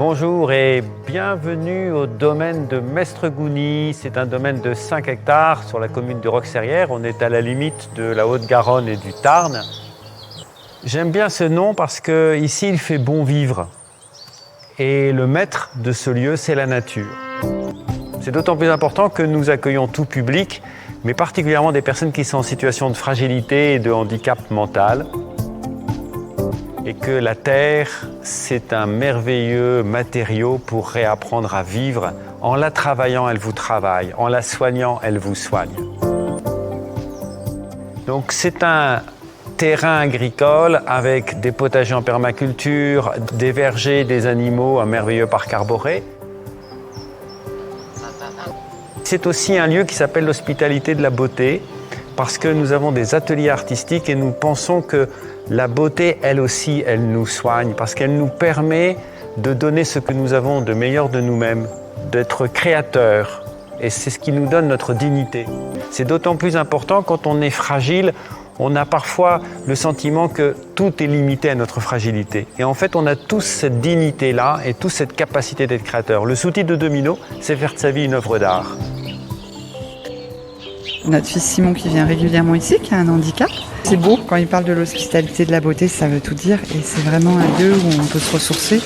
Bonjour et bienvenue au domaine de Mestregouni. C'est un domaine de 5 hectares sur la commune de Roqueserrière. On est à la limite de la Haute-Garonne et du Tarn. J'aime bien ce nom parce qu'ici il fait bon vivre. Et le maître de ce lieu, c'est la nature. C'est d'autant plus important que nous accueillons tout public, mais particulièrement des personnes qui sont en situation de fragilité et de handicap mental. Et que la terre, c'est un merveilleux matériau pour réapprendre à vivre. En la travaillant, elle vous travaille. En la soignant, elle vous soigne. Donc c'est un terrain agricole avec des potagers en permaculture, des vergers, des animaux, un merveilleux parc arboré. C'est aussi un lieu qui s'appelle l'hospitalité de la beauté parce que nous avons des ateliers artistiques et nous pensons que la beauté, elle aussi, elle nous soigne parce qu'elle nous permet de donner ce que nous avons de meilleur de nous-mêmes, d'être créateurs. Et c'est ce qui nous donne notre dignité. C'est d'autant plus important quand on est fragile, on a parfois le sentiment que tout est limité à notre fragilité. Et en fait, on a tous cette dignité-là et tous cette capacité d'être créateur. Le sous-titre de Domino, c'est faire de sa vie une œuvre d'art. Notre fils Simon qui vient régulièrement ici, qui a un handicap. C'est beau, quand il parle de l'hospitalité de la beauté, ça veut tout dire. Et c'est vraiment un lieu où on peut se ressourcer.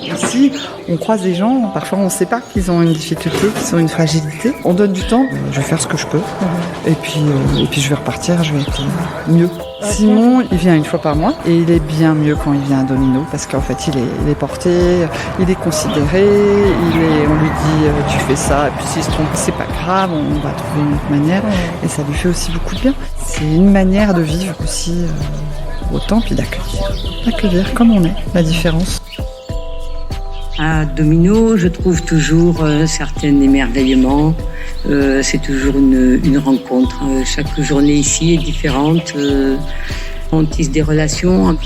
Ici, on croise des gens, parfois on ne sait pas qu'ils ont une difficulté, qu'ils ont une fragilité. On donne du temps, je vais faire ce que je peux. Et puis je vais repartir, je vais être mieux. Simon, il vient une fois par mois et il est bien mieux quand il vient à Domino parce qu'en fait il est porté, il est considéré, on lui dit tu fais ça et puis s'il se trompe c'est pas grave, on va trouver une autre manière et ça lui fait aussi beaucoup de bien. C'est une manière de vivre aussi autant puis d'accueillir comme on est, la différence. À Domino, je trouve toujours un certain émerveillement. C'est toujours une rencontre. Chaque journée ici est différente. On tisse des relations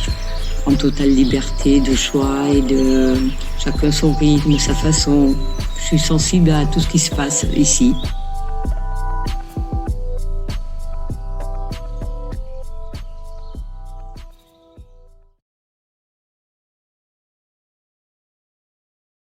en totale liberté de choix et de chacun son rythme, sa façon. Je suis sensible à tout ce qui se passe ici.